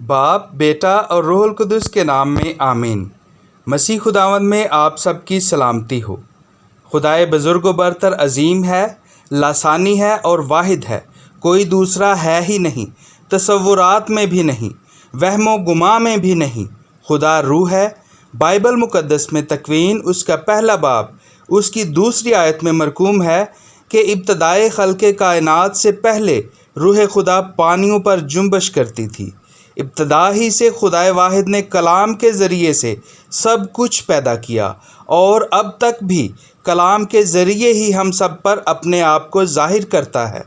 باپ، بیٹا اور روح القدس کے نام میں آمین۔ مسیح خداوند میں آپ سب کی سلامتی ہو۔ خدائے بزرگ و برتر عظیم ہے، لاسانی ہے اور واحد ہے، کوئی دوسرا ہے ہی نہیں، تصورات میں بھی نہیں، وہم و گمان میں بھی نہیں۔ خدا روح ہے۔ بائبل مقدس میں تکوین اس کا پہلا باب اس کی دوسری آیت میں مرقوم ہے کہ ابتدائے خلق کائنات سے پہلے روح خدا پانیوں پر جنبش کرتی تھی۔ ابتدا ہی سے خدائے واحد نے کلام کے ذریعے سے سب کچھ پیدا کیا اور اب تک بھی کلام کے ذریعے ہی ہم سب پر اپنے آپ کو ظاہر کرتا ہے۔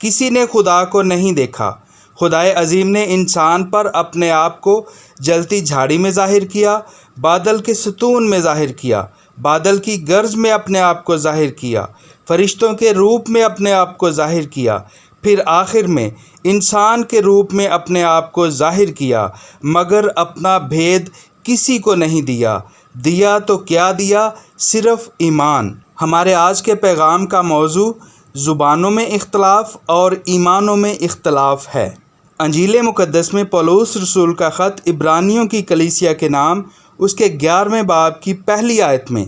کسی نے خدا کو نہیں دیکھا۔ خدائے عظیم نے انسان پر اپنے آپ کو جلتی جھاڑی میں ظاہر کیا، بادل کے ستون میں ظاہر کیا، بادل کی گرج میں اپنے آپ کو ظاہر کیا، فرشتوں کے روپ میں اپنے آپ کو ظاہر کیا، پھر آخر میں انسان کے روپ میں اپنے آپ کو ظاہر کیا، مگر اپنا بھید کسی کو نہیں دیا۔ دیا تو کیا دیا؟ صرف ایمان۔ ہمارے آج کے پیغام کا موضوع زبانوں میں اختلاف اور ایمانوں میں اختلاف ہے۔ انجیل مقدس میں پولس رسول کا خط عبرانیوں کی کلیسیا کے نام اس کے 11ویں باب کی پہلی آیت میں،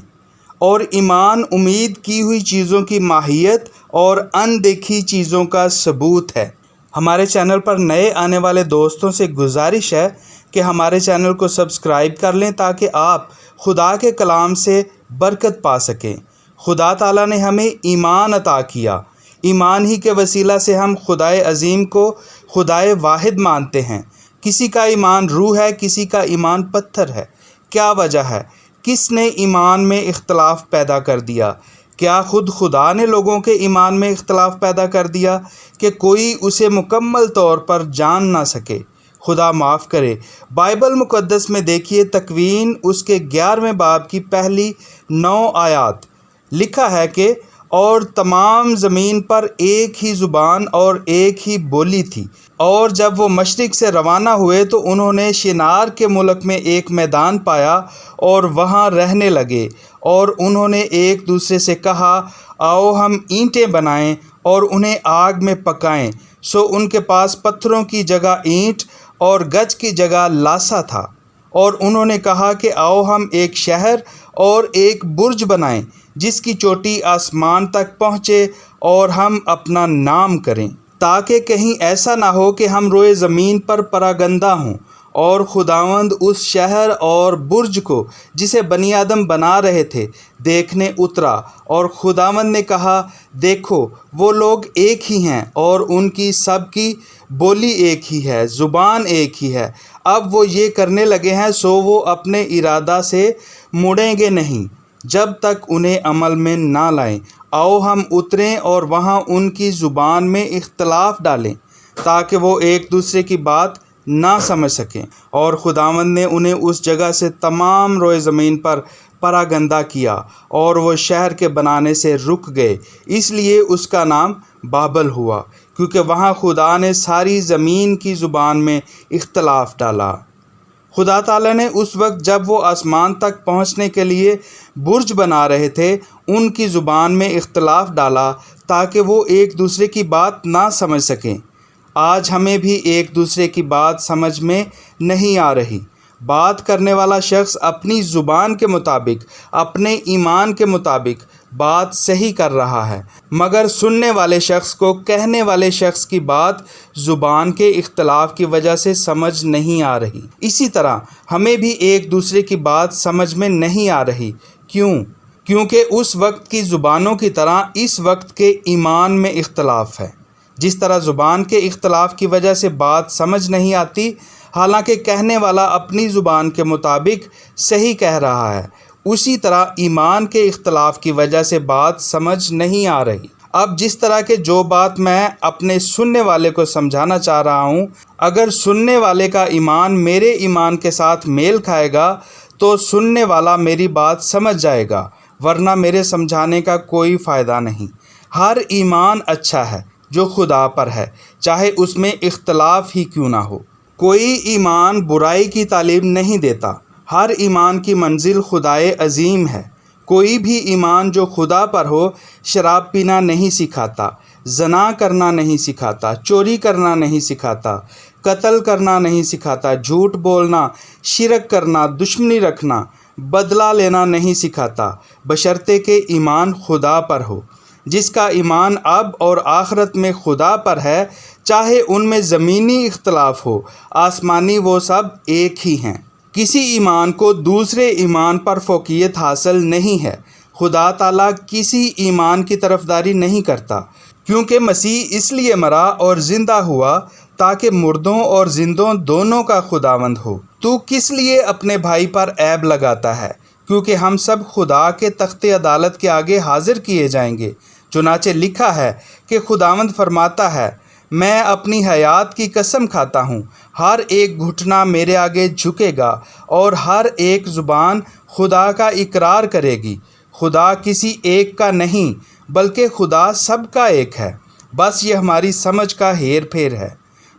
اور ایمان امید کی ہوئی چیزوں کی ماہیت اور اندیکھی چیزوں کا ثبوت ہے۔ ہمارے چینل پر نئے آنے والے دوستوں سے گزارش ہے کہ ہمارے چینل کو سبسکرائب کر لیں تاکہ آپ خدا کے کلام سے برکت پا سکیں۔ خدا تعالیٰ نے ہمیں ایمان عطا کیا۔ ایمان ہی کے وسیلہ سے ہم خدائے عظیم کو خدائے واحد مانتے ہیں۔ کسی کا ایمان روح ہے، کسی کا ایمان پتھر ہے۔ کیا وجہ ہے؟ کس نے ایمان میں اختلاف پیدا کر دیا؟ کیا خود خدا نے لوگوں کے ایمان میں اختلاف پیدا کر دیا کہ کوئی اسے مکمل طور پر جان نہ سکے؟ خدا معاف کرے۔ بائبل مقدس میں دیکھیے تکوین اس کے 11ویں باب کی پہلی 9 آیات، لکھا ہے کہ اور تمام زمین پر ایک ہی زبان اور ایک ہی بولی تھی، اور جب وہ مشرق سے روانہ ہوئے تو انہوں نے شنار کے ملک میں ایک میدان پایا اور وہاں رہنے لگے، اور انہوں نے ایک دوسرے سے کہا آؤ ہم اینٹیں بنائیں اور انہیں آگ میں پکائیں۔ سو ان کے پاس پتھروں کی جگہ اینٹ اور گچ کی جگہ لاسا تھا، اور انہوں نے کہا کہ آؤ ہم ایک شہر اور ایک برج بنائیں جس کی چوٹی آسمان تک پہنچے، اور ہم اپنا نام کریں، تاکہ کہیں ایسا نہ ہو کہ ہم روئے زمین پر پراگندہ ہوں۔ اور خداوند اس شہر اور برج کو جسے بنی آدم بنا رہے تھے دیکھنے اترا، اور خداوند نے کہا دیکھو وہ لوگ ایک ہی ہیں اور ان کی سب کی بولی ایک ہی ہے، زبان ایک ہی ہے۔ اب وہ یہ کرنے لگے ہیں سو وہ اپنے ارادہ سے مڑیں گے نہیں جب تک انہیں عمل میں نہ لائیں۔ آؤ ہم اتریں اور وہاں ان کی زبان میں اختلاف ڈالیں تاکہ وہ ایک دوسرے کی بات نہ سمجھ سکیں۔ اور خداوند نے انہیں اس جگہ سے تمام روئے زمین پر پراگندہ کیا، اور وہ شہر کے بنانے سے رک گئے، اس لیے اس کا نام بابل ہوا، کیونکہ وہاں خدا نے ساری زمین کی زبان میں اختلاف ڈالا۔ خدا تعالیٰ نے اس وقت جب وہ آسمان تک پہنچنے کے لیے برج بنا رہے تھے ان کی زبان میں اختلاف ڈالا تاکہ وہ ایک دوسرے کی بات نہ سمجھ سکیں۔ آج ہمیں بھی ایک دوسرے کی بات سمجھ میں نہیں آ رہی۔ بات کرنے والا شخص اپنی زبان کے مطابق، اپنے ایمان کے مطابق بات صحیح کر رہا ہے، مگر سننے والے شخص کو کہنے والے شخص کی بات زبان کے اختلاف کی وجہ سے سمجھ نہیں آ رہی۔ اسی طرح ہمیں بھی ایک دوسرے کی بات سمجھ میں نہیں آ رہی۔ کیونکہ اس وقت کی زبانوں کی طرح اس وقت کے ایمان میں اختلاف ہے۔ جس طرح زبان کے اختلاف کی وجہ سے بات سمجھ نہیں آتی، حالانکہ کہنے والا اپنی زبان کے مطابق صحیح کہہ رہا ہے، اسی طرح ایمان کے اختلاف کی وجہ سے بات سمجھ نہیں آ رہی۔ اب جس طرح کے جو بات میں اپنے سننے والے کو سمجھانا چاہ رہا ہوں، اگر سننے والے کا ایمان میرے ایمان کے ساتھ میل کھائے گا تو سننے والا میری بات سمجھ جائے گا، ورنہ میرے سمجھانے کا کوئی فائدہ نہیں۔ ہر ایمان اچھا ہے جو خدا پر ہے، چاہے اس میں اختلاف ہی کیوں نہ ہو۔ کوئی ایمان برائی کی تعلیم نہیں دیتا۔ ہر ایمان کی منزل خدائے عظیم ہے۔ کوئی بھی ایمان جو خدا پر ہو شراب پینا نہیں سکھاتا، زنا کرنا نہیں سکھاتا، چوری کرنا نہیں سکھاتا، قتل کرنا نہیں سکھاتا، جھوٹ بولنا، شرک کرنا، دشمنی رکھنا، بدلہ لینا نہیں سکھاتا، بشرطے کہ ایمان خدا پر ہو۔ جس کا ایمان اب اور آخرت میں خدا پر ہے، چاہے ان میں زمینی اختلاف ہو، آسمانی وہ سب ایک ہی ہیں۔ کسی ایمان کو دوسرے ایمان پر فوقیت حاصل نہیں ہے۔ خدا تعالیٰ کسی ایمان کی طرفداری نہیں کرتا، کیونکہ مسیح اس لیے مرا اور زندہ ہوا تاکہ مردوں اور زندوں دونوں کا خداوند ہو۔ تو کس لیے اپنے بھائی پر عیب لگاتا ہے؟ کیونکہ ہم سب خدا کے تخت عدالت کے آگے حاضر کیے جائیں گے۔ چنانچہ لکھا ہے کہ خداوند فرماتا ہے، میں اپنی حیات کی قسم کھاتا ہوں، ہر ایک گھٹنا میرے آگے جھکے گا اور ہر ایک زبان خدا کا اقرار کرے گی۔ خدا کسی ایک کا نہیں بلکہ خدا سب کا ایک ہے۔ بس یہ ہماری سمجھ کا ہیر پھیر ہے،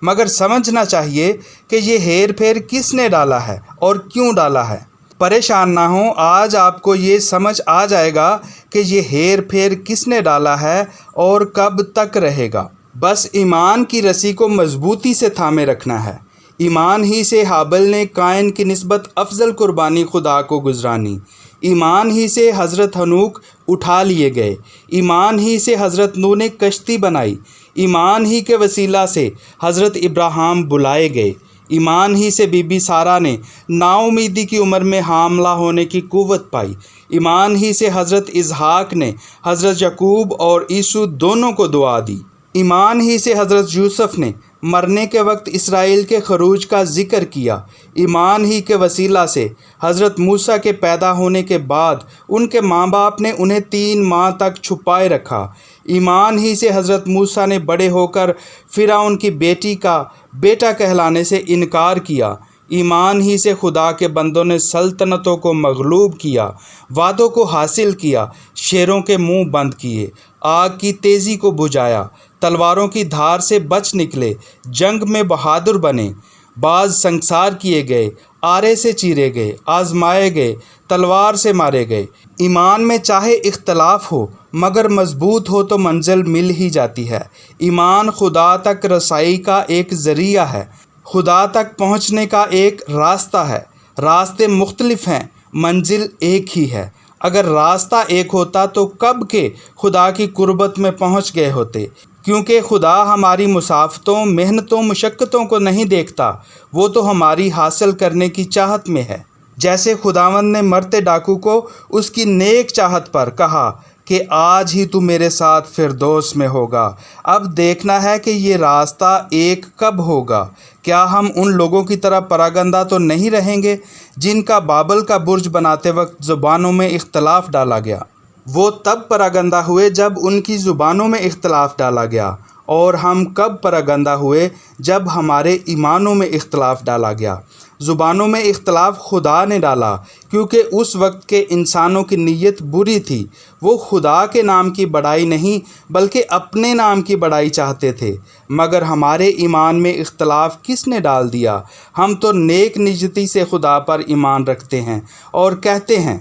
مگر سمجھنا چاہیے کہ یہ ہیر پھیر کس نے ڈالا ہے اور کیوں ڈالا ہے۔ پریشان نہ ہوں، آج آپ کو یہ سمجھ آ جائے گا کہ یہ ہیر پھیر کس نے ڈالا ہے اور کب تک رہے گا۔ بس ایمان کی رسی کو مضبوطی سے تھامے رکھنا ہے۔ ایمان ہی سے حابل نے قائن کی نسبت افضل قربانی خدا کو گزرانی۔ ایمان ہی سے حضرت ہنوک اٹھا لیے گئے۔ ایمان ہی سے حضرت نوح نے کشتی بنائی۔ ایمان ہی کے وسیلہ سے حضرت ابراہیم بلائے گئے۔ ایمان ہی سے بی بی سارہ نے نا امیدی کی عمر میں حاملہ ہونے کی قوت پائی۔ ایمان ہی سے حضرت اسحاق نے حضرت یعقوب اور عیسو دونوں کو دعا دی۔ ایمان ہی سے حضرت یوسف نے مرنے کے وقت اسرائیل کے خروج کا ذکر کیا۔ ایمان ہی کے وسیلہ سے حضرت موسیٰ کے پیدا ہونے کے بعد ان کے ماں باپ نے انہیں 3 ماہ تک چھپائے رکھا۔ ایمان ہی سے حضرت موسیٰ نے بڑے ہو کر فرعون کی بیٹی کا بیٹا کہلانے سے انکار کیا۔ ایمان ہی سے خدا کے بندوں نے سلطنتوں کو مغلوب کیا، وعدوں کو حاصل کیا، شیروں کے منہ بند کیے، آگ کی تیزی کو بجھایا، تلواروں کی دھار سے بچ نکلے، جنگ میں بہادر بنے، بعض سنگسار کیے گئے، آرے سے چیرے گئے، آزمائے گئے، تلوار سے مارے گئے۔ ایمان میں چاہے اختلاف ہو مگر مضبوط ہو تو منزل مل ہی جاتی ہے۔ ایمان خدا تک رسائی کا ایک ذریعہ ہے، خدا تک پہنچنے کا ایک راستہ ہے۔ راستے مختلف ہیں، منزل ایک ہی ہے۔ اگر راستہ ایک ہوتا تو کب کے خدا کی قربت میں پہنچ گئے ہوتے، کیونکہ خدا ہماری مسافتوں، محنتوں، مشقتوں کو نہیں دیکھتا، وہ تو ہماری حاصل کرنے کی چاہت میں ہے۔ جیسے خداوند نے مرتے ڈاکو کو اس کی نیک چاہت پر کہا کہ آج ہی تو میرے ساتھ فردوس میں ہوگا، اب دیکھنا ہے کہ یہ راستہ ایک کب ہوگا۔ کیا ہم ان لوگوں کی طرح پراگندہ تو نہیں رہیں گے جن کا بابل کا برج بناتے وقت زبانوں میں اختلاف ڈالا گیا؟ وہ تب پراگندہ ہوئے جب ان کی زبانوں میں اختلاف ڈالا گیا، اور ہم کب پراگندہ ہوئے جب ہمارے ایمانوں میں اختلاف ڈالا گیا۔ زبانوں میں اختلاف خدا نے ڈالا، کیونکہ اس وقت کے انسانوں کی نیت بری تھی، وہ خدا کے نام کی بڑائی نہیں بلکہ اپنے نام کی بڑائی چاہتے تھے۔ مگر ہمارے ایمان میں اختلاف کس نے ڈال دیا؟ ہم تو نیک نیتی سے خدا پر ایمان رکھتے ہیں اور کہتے ہیں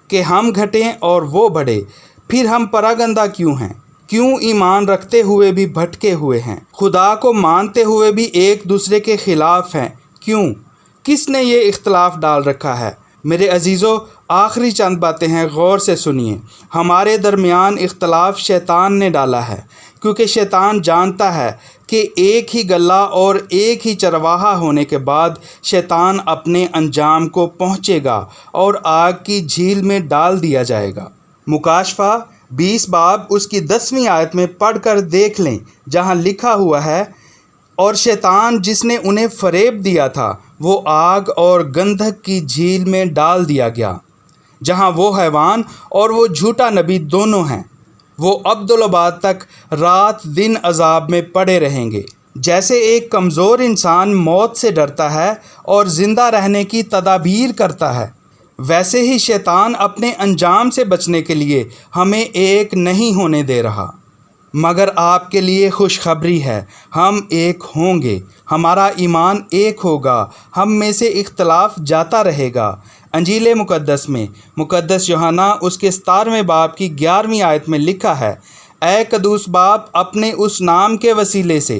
کہ ہم گھٹیں اور وہ بڑھے، پھر ہم پراگندہ کیوں ہیں؟ کیوں ایمان رکھتے ہوئے بھی بھٹکے ہوئے ہیں؟ خدا کو مانتے ہوئے بھی ایک دوسرے کے خلاف ہیں، کیوں؟ کس نے یہ اختلاف ڈال رکھا ہے؟ میرے عزیزو، آخری چند باتیں ہیں، غور سے سنیے۔ ہمارے درمیان اختلاف شیطان نے ڈالا ہے، کیونکہ شیطان جانتا ہے کہ ایک ہی گلہ اور ایک ہی چرواہا ہونے کے بعد شیطان اپنے انجام کو پہنچے گا اور آگ کی جھیل میں ڈال دیا جائے گا۔ مکاشفہ 20 باب اس کی 10ویں آیت میں پڑھ کر دیکھ لیں، جہاں لکھا ہوا ہے، اور شیطان جس نے انہیں فریب دیا تھا وہ آگ اور گندھک کی جھیل میں ڈال دیا گیا، جہاں وہ حیوان اور وہ جھوٹا نبی دونوں ہیں۔ وہ ابدالآباد تک رات دن عذاب میں پڑے رہیں گے۔ جیسے ایک کمزور انسان موت سے ڈرتا ہے اور زندہ رہنے کی تدابیر کرتا ہے، ویسے ہی شیطان اپنے انجام سے بچنے کے لیے ہمیں ایک نہیں ہونے دے رہا۔ مگر آپ کے لیے خوشخبری ہے، ہم ایک ہوں گے، ہمارا ایمان ایک ہوگا، ہم میں سے اختلاف جاتا رہے گا۔ انجیل مقدس میں مقدس یوحنا اس کے 17ویں باب کی 11ویں آیت میں لکھا ہے، اے قدوس باپ، اپنے اس نام کے وسیلے سے